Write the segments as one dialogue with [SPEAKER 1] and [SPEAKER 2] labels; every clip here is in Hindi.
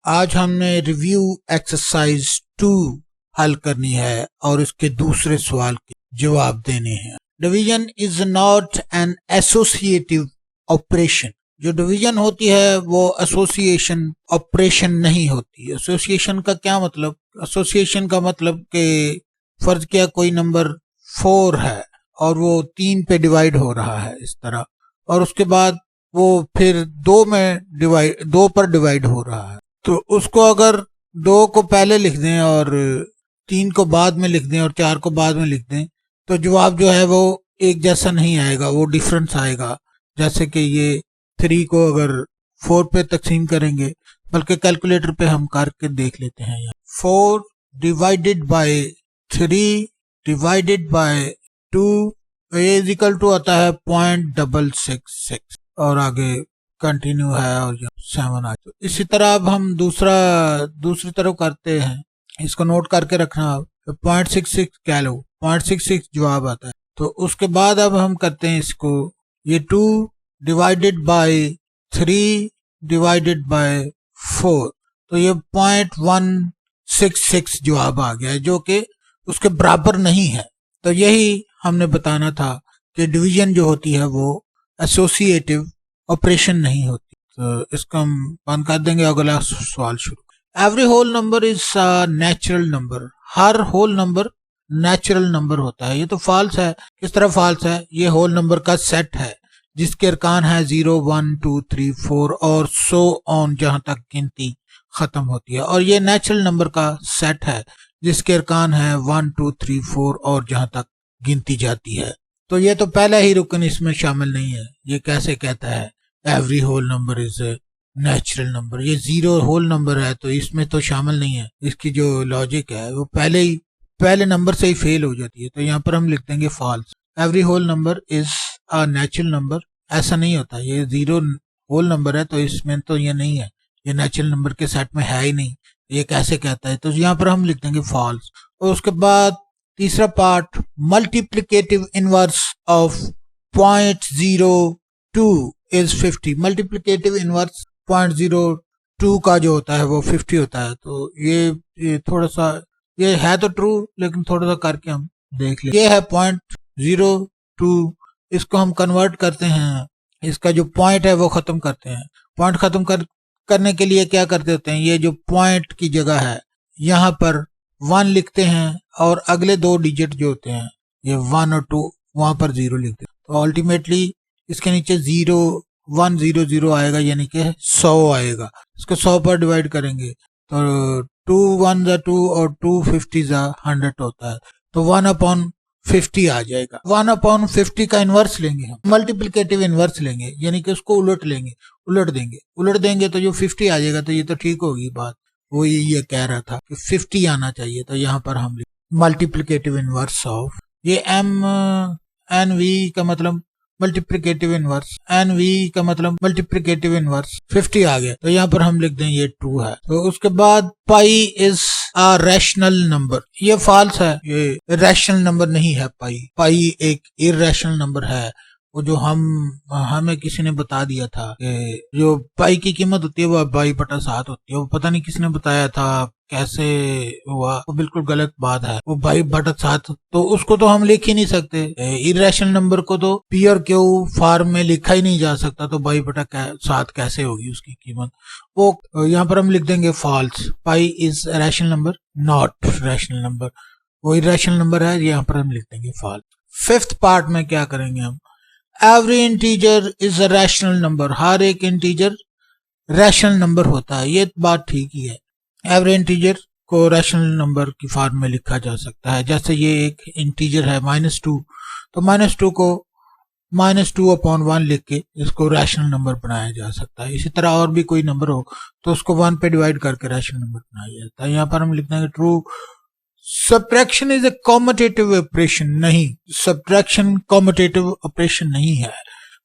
[SPEAKER 1] आज हमने रिव्यू एक्सरसाइज 2 हल करनी है और इसके दूसरे सवाल के जवाब देने हैं। Division is not an associative operation. जो डिवीजन होती है वो एसोसिएशन ऑपरेशन नहीं होती। एसोसिएशन का क्या मतलब? एसोसिएशन का मतलब कि फर्ज किया कोई नंबर 4 है और वो 3 पे डिवाइड हो रहा है इस तरह, और उसके बाद वो फिर 2 पर डिवाइड हो रहा है, तो उसको अगर 2 को पहले लिख दें और 3 को बाद में लिख दें और 4 को बाद में लिख दें तो जवाब जो है वो एक जैसा नहीं आएगा, वो डिफरेंस आएगा। जैसे कि ये 3 को अगर 4 पे तकसीम करेंगे, बल्कि कैलकुलेटर पे हम करके देख लेते हैं। 4 divided by 3 divided by 2 is equal to आता है 0.666 और आगे कंटिन्यू है और 7 आ। तो इसी तरह अब हम दूसरी तरफ करते हैं, इसको नोट करके रखना। 0.66 कह लो, 0.66 जवाब आता है। तो उसके बाद अब हम करते हैं इसको, ये 2 डिवाइडेड बाय 3 डिवाइडेड बाय 4, तो ये 0.166 जवाब आ गया है, जो कि उसके बराबर नहीं है। तो यही हमने बताना था कि डिवीजन जो होती है वो एसोसिएटिव ऑपरेशन नहीं होती। तो इसको हम बंद कर देंगे। अगला सवाल शुरू। Every whole number is a natural number. हर होल नंबर नेचुरल नंबर होता है। ये तो फॉल्स है। किस तरह फॉल्स है? ये होल नंबर का सेट है जिसके अरकान है 0 1 2 3 4 और सो ऑन, जहां तक गिनती खत्म होती है। और ये नेचुरल नंबर का सेट है जिसके अरकान है 1 2 3 4 और जहां तक गिनती जाती है। तो ये तो पहला ही रुकन इसमें शामिल नहीं है। ये कैसे कहता है every whole number is natural number? ये 0 होल नंबर है तो इसमें तो शामिल नहीं है। इसकी जो लॉजिक है वो पहले नंबर से ही फेल हो जाती है। तो यहाँ पर हम लिख देंगे false. Every whole number is a natural number. ऐसा नहीं होता। ये 0 होल नंबर है तो इसमें तो ये नहीं है, ये नेचुरल नंबर के सेट में है ही नहीं। ये कैसे कहता है? तो यहाँ पर हम लिख देंगे फॉल्स। और उसके बाद तीसरा part, multiplicative inverse of 0.02 is 50। Multiplicative inverse 0.02 का जो होता है वो 50 होता है। तो ये थोड़ा सा, ये है तो ट्रू लेकिन थोड़ा सा करके हम देख लें। ये है 0.02, इसको हम कन्वर्ट करते हैं, इसका जो पॉइंट है वो खत्म करते हैं। पॉइंट खत्म करने के लिए क्या करते होते हैं, ये जो पॉइंट की जगह है यहाँ पर 1 लिखते हैं और अगले 2 डिजिट जो होते हैं ये 1 और 2 वहां पर 0 लिखते हैं। तो अल्टीमेटली इसके नीचे 0100 आएगा, यानी कि 100 आएगा। इसको 100 पर डिवाइड करेंगे तो 2 1 2 और 2 50 100 होता है। तो 1/50 आ जाएगा। 1/50 का इनवर्स लेंगे हम, मल्टीप्लिकेटिव इनवर्स लेंगे, यानी कि उसको उलट देंगे तो जो 50 आ जाएगा। तो ये तो ठीक होगी बात। वो ये कह रहा था कि 50 आना चाहिए। तो यहाँ पर हम मल्टीप्लिकेटिव इनवर्स ऑफ, ये NV का मतलब मल्टीप्लिकेटिव इनवर्स, NV का मतलब मल्टीप्लिकेटिव इनवर्स 50 आ गया। तो यहाँ पर हम लिख दें ये 2 है। तो उसके बाद pi is a rational number. ये फॉल्स है, ये रैशनल नंबर नहीं है। पाई एक इरैशनल नंबर है। वो जो हमें किसी ने बता दिया था कि जो पाई की कीमत होती है वो 22/7 होती है। वो पता नहीं किसने बताया था, कैसे हुआ, वो बिल्कुल गलत बात है। वो 22/7 तो उसको तो हम लिख ही नहीं सकते। इरैशनल नंबर को तो पी और क्यू फॉर्म में लिखा ही नहीं जा सकता। तो 22/7 कैसे होगी उसकी कीमत? वो यहाँ पर हम लिख देंगे false. Pi is rational number, not rational number. वो इरैशनल नंबर है, यहाँ पर हम लिख देंगे फॉल्स। 5th पार्ट में क्या करेंगे हम, every integer is a rational number. हर एक इंटीजर रैशनल नंबर होता है। ये बात ठीक ही है। एवरी इंटीजर को रैशनल नंबर की फॉर्म में लिखा जा सकता है। जैसे ये एक इंटीजर है -2, तो -2 को -2/1 लिख के इसको रैशनल नंबर बनाया जा सकता है। इसी तरह और भी कोई नंबर हो तो उसको 1 पे डिवाइड करके रैशनल नंबर बनाया जाता है। यहाँ पर हम लिख देंगे true. Subtraction is a commutative operation. नहीं, सब्ट्रैक्शन कॉम्यूटेटिव ऑपरेशन नहीं है।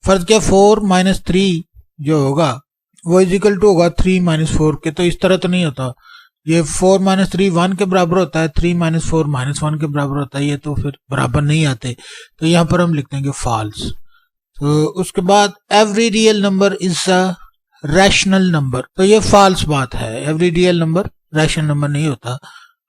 [SPEAKER 1] फर्ज किया 4 - 3 जो होगा वो इज इक्वल टू होगा 3 - 4 के। तो इस तरह तो नहीं होता। ये 4 - 3 1 के बराबर होता है, 3 - 4 -1 के बराबर होता है। ये तो फिर बराबर नहीं आते। तो यहाँ पर हम लिख देंगे फॉल्स। तो उसके बाद every real number is a rational number, तो ये फॉल्स बात है। Every real number rational number नहीं होता।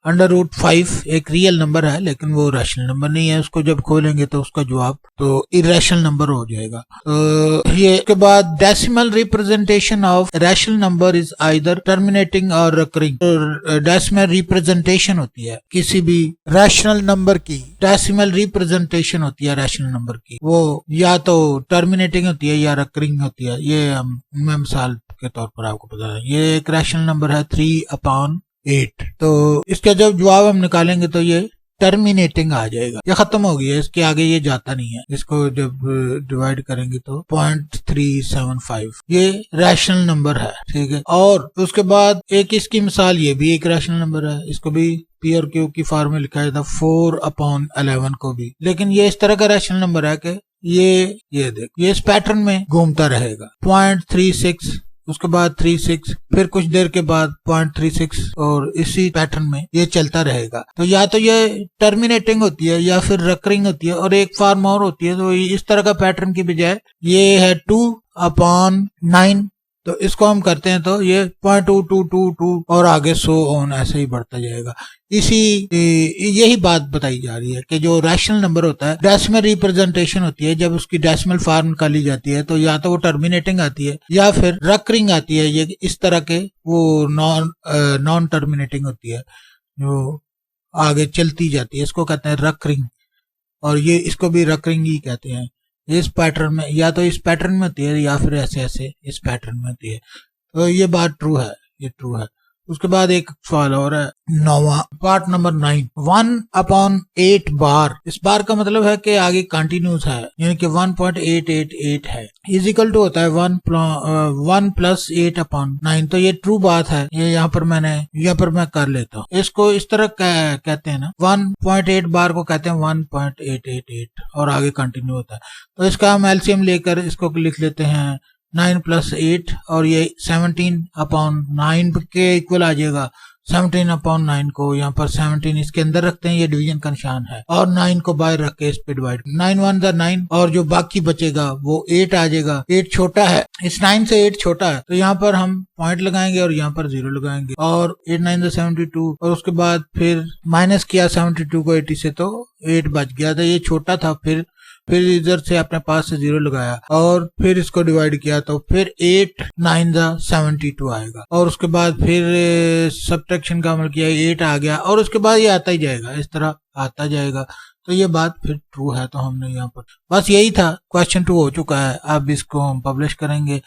[SPEAKER 1] √5 एक रियल नंबर है लेकिन वो रैशनल नंबर नहीं है। उसको जब खोलेंगे तो उसका जवाब तो इरेशनल नंबर हो जाएगा। तो ये के बाद decimal representation of rational number is either terminating और रिकरिंग। तो डेसिमल रिप्रेजेंटेशन होती है किसी भी रैशनल नंबर की, डेसिमल रिप्रेजेंटेशन होती है रैशनल नंबर की, वो या तो टर्मिनेटिंग होती है या रिकरिंग होती है। ये मैं मिसाल के तौर पर आपको बता रहा हूँ। ये एक रैशनल नंबर है 3/8। तो इसका जब जवाब हम निकालेंगे तो ये टर्मिनेटिंग आ जाएगा, ये खत्म हो गया, इसके आगे ये जाता नहीं है। इसको जब डिवाइड करेंगे तो 0.375 ये रैशनल नंबर है, ठीक है। और उसके बाद एक इसकी मिसाल, ये भी एक रैशनल नंबर है, इसको भी P और Q की फॉर्म में लिखा था 4/11 को भी, लेकिन ये इस तरह का रैशनल नंबर है कि ये देख, ये इस पैटर्न में घूमता रहेगा। 0.36, उसके बाद 36, फिर कुछ देर के बाद 0.36 और इसी पैटर्न में ये चलता रहेगा। तो या तो ये टर्मिनेटिंग होती है या फिर रिकरिंग होती है, और एक फॉर्म और होती है। तो इस तरह का पैटर्न की बजाय ये है 2/9, तो इसको हम करते हैं तो ये 0.2222 और आगे 100 ऑन ऐसे ही बढ़ता जाएगा। यही बात बताई जा रही है कि जो रैशनल नंबर होता है, डेसिमल रिप्रेजेंटेशन होती है, जब उसकी डेसिमल फॉर्म निकाली जाती है तो या तो वो टर्मिनेटिंग आती है या फिर रिकरिंग आती है। ये इस तरह के वो नॉन टर्मिनेटिंग होती है जो आगे चलती जाती है, इसको कहते हैं रिकरिंग। और ये इसको भी रिकरिंग ही कहते हैं। इस पैटर्न में या तो इस पैटर्न में होती है या फिर ऐसे ऐसे इस पैटर्न में होती है। तो ये बात ट्रू है, ये ट्रू है। उसके बाद एक सवाल और है, 9वां पार्ट नंबर 9, 1/8 बार। इस बार का मतलब है कि आगे कंटिन्यूस है, यानी कि 1.888 है, इजिकल टू होता है 1 + 8/9। तो ये ट्रू बात है। ये यहाँ पर मैं कर लेता हूँ। इसको इस तरह कहते हैं ना, 1.8 बार को कहते हैं 1.888 और आगे कंटिन्यू होता है। तो इसका हम एलसीएम लेकर इसको लिख लेते हैं 9 + 8 और ये 17/9 के इक्वल आ जाएगा। 17/9 को यहाँ पर 17 इसके अंदर रखते हैं, ये डिवीजन का निशान है, और 9 को बाहर रख के इस पे डिवाइड, 9 1 = 9 और जो बाकी बचेगा वो 8 आ जाएगा। 8 छोटा है, इस 9 से 8 छोटा है, तो यहाँ पर हम पॉइंट लगाएंगे और यहाँ पर 0 लगाएंगे, और 8 9 = 72, और उसके बाद फिर माइनस किया 72 को 80 से, तो 8 बच गया था, ये छोटा था। फिर इधर से अपने पास से 0 लगाया और फिर इसको डिवाइड किया, तो फिर 8 9 = 72 आएगा, और उसके बाद फिर सब्ट्रैक्शन का अमल किया, 8 आ गया, और उसके बाद ये आता ही जाएगा, इस तरह आता जाएगा। तो ये बात फिर ट्रू है। तो हमने यहाँ पर बस यही था, क्वेश्चन 2 हो चुका है। अब इसको हम पब्लिश करेंगे